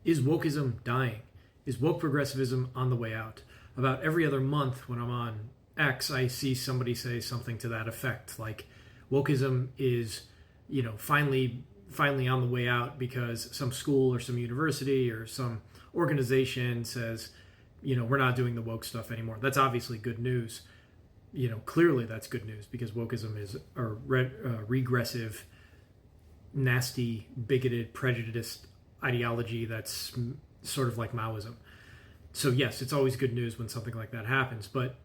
Is wokeism dying? Is woke progressivism on the way out? About every other month when I'm on X, I see somebody say something to that effect, like wokeism is, finally on the way out because some school or some university or some organization says, we're not doing the woke stuff anymore. That's obviously good news. Clearly that's good news because wokeism is a regressive, nasty, bigoted, prejudiced ideology that's sort of like Maoism. So yes, it's always good news when something like that happens. But,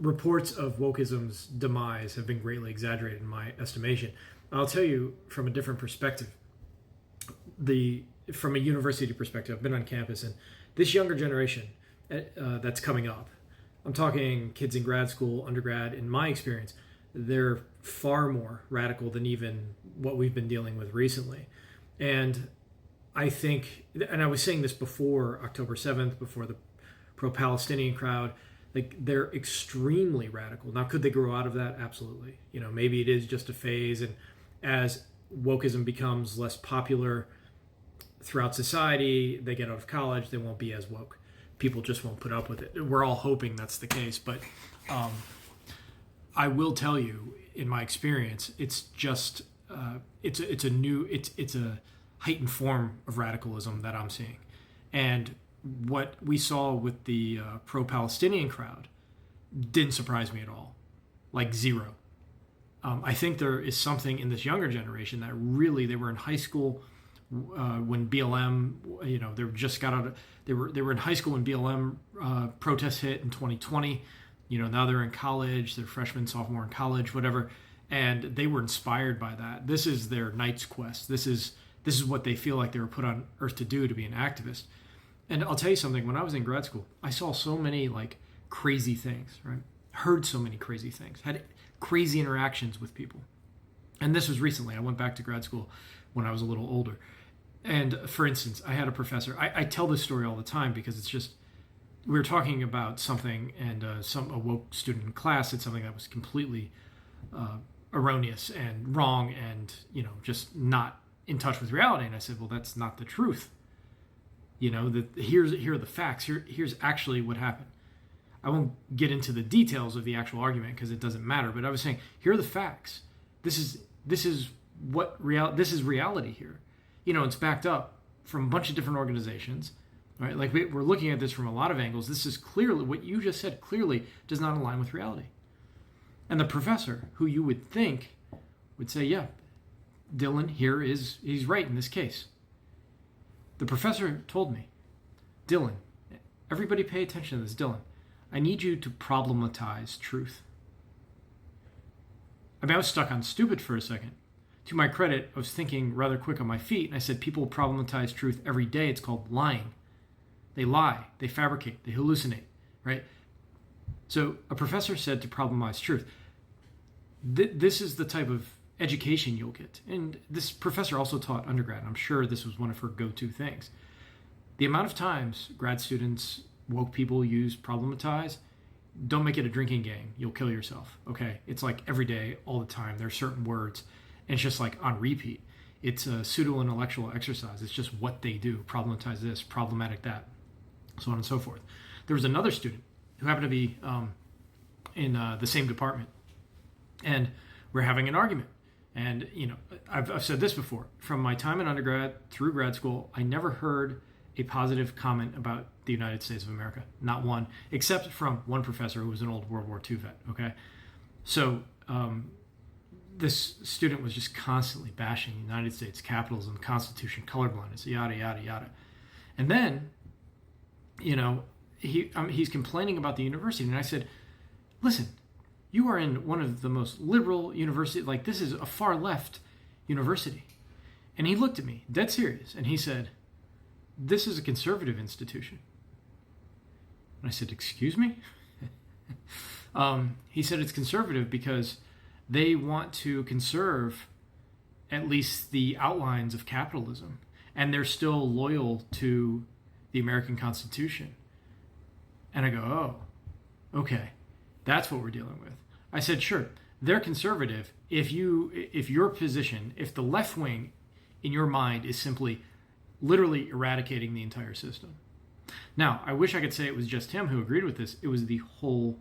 reports of wokeism's demise have been greatly exaggerated in my estimation. I'll tell you from a different perspective. From a university perspective, I've been on campus, and this younger generation that's coming up, I'm talking kids in grad school, undergrad, in my experience, they're far more radical than even what we've been dealing with recently. And I think, and I was saying this before October 7th, before the pro-Palestinian crowd, like they're extremely radical. Now, could they grow out of that? Absolutely. Maybe it is just a phase, and as wokeism becomes less popular throughout society, they get out of college, they won't be as woke. People just won't put up with it. We're all hoping that's the case, but I will tell you, in my experience, it's just it's a heightened form of radicalism that I'm seeing, and what we saw with the pro-Palestinian crowd didn't surprise me at all, like zero. I think there is something in this younger generation that really, they were in high school when BLM, they just got out of, they were in high school when BLM protests hit in 2020. Now they're in college, they're freshmen, sophomore in college, whatever, and they were inspired by that. This is their knight's quest. This is what they feel like they were put on earth to do, to be an activist. And I'll tell you something, when I was in grad school, I saw so many crazy things, right? Heard so many crazy things, had crazy interactions with people. And this was recently. I went back to grad school when I was a little older. And for instance, I had a professor. I tell this story all the time because it's just, we were talking about something, and a woke student in class said something that was completely erroneous and wrong, and just not in touch with reality. And I said, well, that's not the truth. Here are the facts. Here's actually what happened. I won't get into the details of the actual argument because it doesn't matter. But I was saying, here are the facts. This is reality here. It's backed up from a bunch of different organizations, right? Like we're looking at this from a lot of angles. This is clearly, what you just said clearly does not align with reality. And the professor, who you would think would say, yeah, Dylan here he's right in this case. The professor told me, Dylan, everybody pay attention to this, Dylan. I need you to problematize truth. I was stuck on stupid for a second. To my credit, I was thinking rather quick on my feet, and I said, people problematize truth every day. It's called lying. They lie, they fabricate, they hallucinate, right? So a professor said to problematize truth. This is the type of education you'll get. And this professor also taught undergrad. I'm sure this was one of her go-to things. The amount of times grad students, woke people use problematize, don't make it a drinking game. You'll kill yourself, okay? It's like every day, all the time. There are certain words, and it's just like on repeat. It's a pseudo-intellectual exercise. It's just what they do. Problematize this, problematic that, so on and so forth. There was another student who happened to be in the same department, and we're having an argument. And, I've said this before. From my time in undergrad through grad school, I never heard a positive comment about the United States of America. Not one, except from one professor who was an old World War II vet, okay? So this student was just constantly bashing the United States, capitalism, Constitution, colorblindness, yada, yada, yada. And then, he's complaining about the university. And I said, listen, you are in one of the most liberal universities, like this is a far left university. And he looked at me, dead serious, and he said, this is a conservative institution. And I said, excuse me? He said it's conservative because they want to conserve at least the outlines of capitalism, and they're still loyal to the American Constitution. And I go, oh, okay, that's what we're dealing with. I said, sure, they're conservative if your position, if the left wing in your mind is simply literally eradicating the entire system. Now, I wish I could say it was just him who agreed with this. It was the whole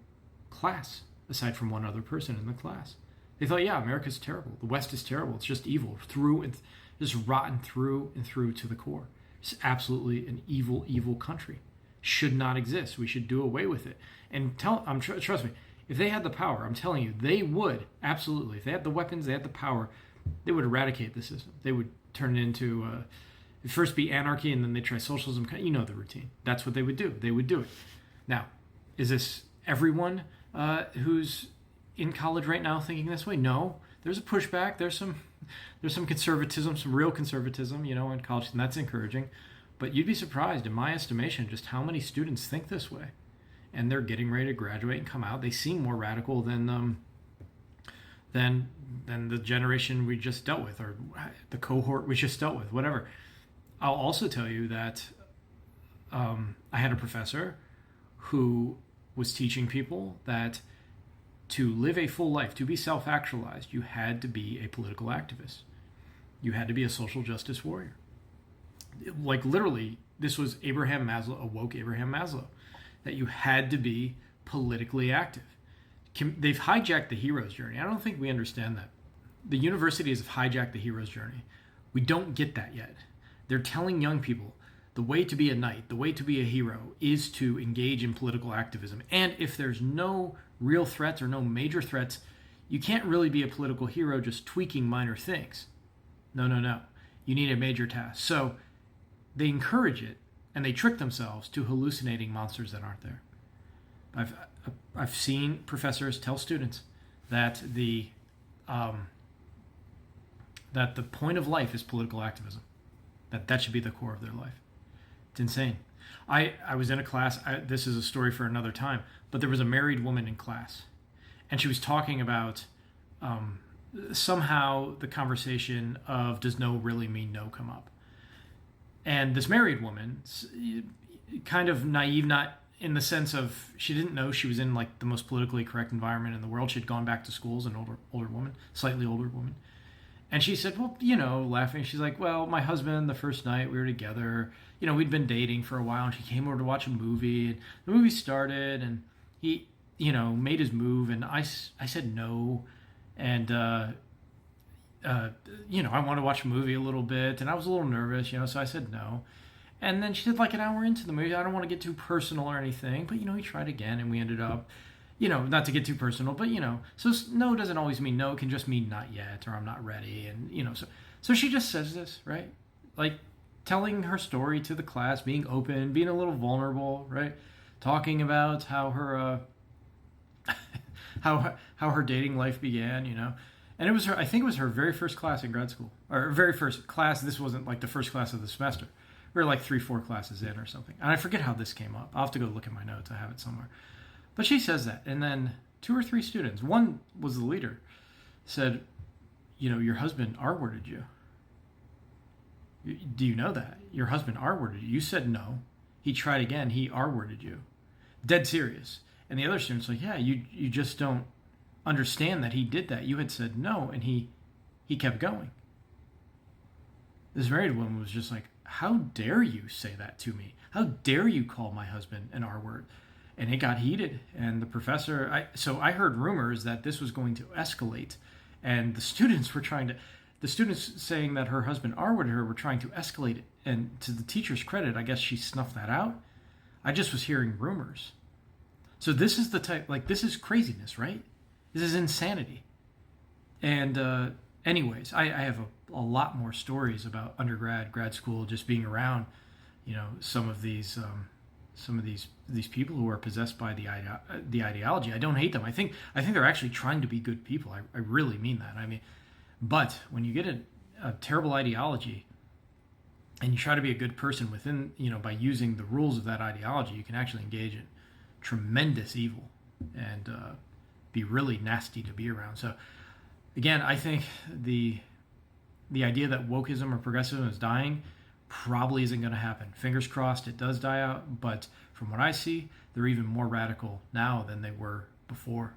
class, aside from one other person in the class. They thought, yeah, America's terrible. The West is terrible. It's just evil, through and just rotten through and through to the core. It's absolutely an evil, evil country. Should not exist. We should do away with it. And trust me, if they had the power, I'm telling you, they would, absolutely. If they had the weapons, they had the power, they would eradicate the system. They would turn it into, it'd first be anarchy, and then they try socialism. You know the routine. That's what they would do. They would do it. Now, is this everyone who's in college right now thinking this way? No. There's a pushback. There's some conservatism, some real conservatism, in college, and that's encouraging. But you'd be surprised, in my estimation, just how many students think this way. And they're getting ready to graduate and come out. They seem more radical than the generation we just dealt with, or the cohort we just dealt with, whatever. I'll also tell you that I had a professor who was teaching people that to live a full life, to be self-actualized, you had to be a political activist. You had to be a social justice warrior. Like literally, this was Abraham Maslow, awoke Abraham Maslow, that you had to be politically active. They've hijacked the hero's journey. I don't think we understand that. The universities have hijacked the hero's journey. We don't get that yet. They're telling young people the way to be a knight, the way to be a hero is to engage in political activism. And if there's no real threats or no major threats, you can't really be a political hero just tweaking minor things. No. You need a major task. So they encourage it, and they trick themselves to hallucinating monsters that aren't there. I've seen professors tell students that the point of life is political activism. That should be the core of their life. It's insane. I was in a class. This is a story for another time. But there was a married woman in class, and she was talking about somehow the conversation of does no really mean no come up. And this married woman, kind of naive, not in the sense of she didn't know she was in like the most politically correct environment in the world. She'd gone back to school as an older woman, slightly older woman. And she said, well, laughing, she's like, well, my husband, the first night we were together, we'd been dating for a while, and she came over to watch a movie, and the movie started, and he, made his move, and I said no, and I want to watch a movie a little bit, and I was a little nervous, so I said no. And then she said, like an hour into the movie, I don't want to get too personal or anything, but, we tried again, and we ended up, not to get too personal, but, so no doesn't always mean no, it can just mean not yet, or I'm not ready, and, so she just says this, right? Like, telling her story to the class, being open, being a little vulnerable, right? Talking about how her, how her dating life began, And it was I think it was her very first class in grad school, or very first class. This wasn't like the first class of the semester. We were like 3-4 classes in or something. And I forget how this came up. I'll have to go look at my notes. I have it somewhere. But she says that. And then 2 or 3 students, one was the leader, said, your husband R-worded you. Do you know that? Your husband R-worded you. You said no. He tried again. He R-worded you. Dead serious. And the other student's like, yeah, you just don't understand that he did that. You had said no, and he kept going. This married woman was just like, how dare you say that to me? How dare you call my husband an R word? And it got heated. And the professor, I heard rumors that this was going to escalate. And the students saying that her husband R-worded her were trying to escalate it. And to the teacher's credit, I guess she snuffed that out. I just was hearing rumors. So this is the type, this is craziness, right? This is insanity. And anyways, I have a lot more stories about grad school, just being around, some of these people who are possessed by the ideology. I don't hate them. I think they're actually trying to be good people. I really mean that. But when you get a terrible ideology and you try to be a good person within, by using the rules of that ideology, you can actually engage in tremendous evil and be really nasty to be around. So again, I think the idea that wokeism or progressivism is dying probably isn't going to happen. Fingers crossed it does die out, but from what I see, they're even more radical now than they were before.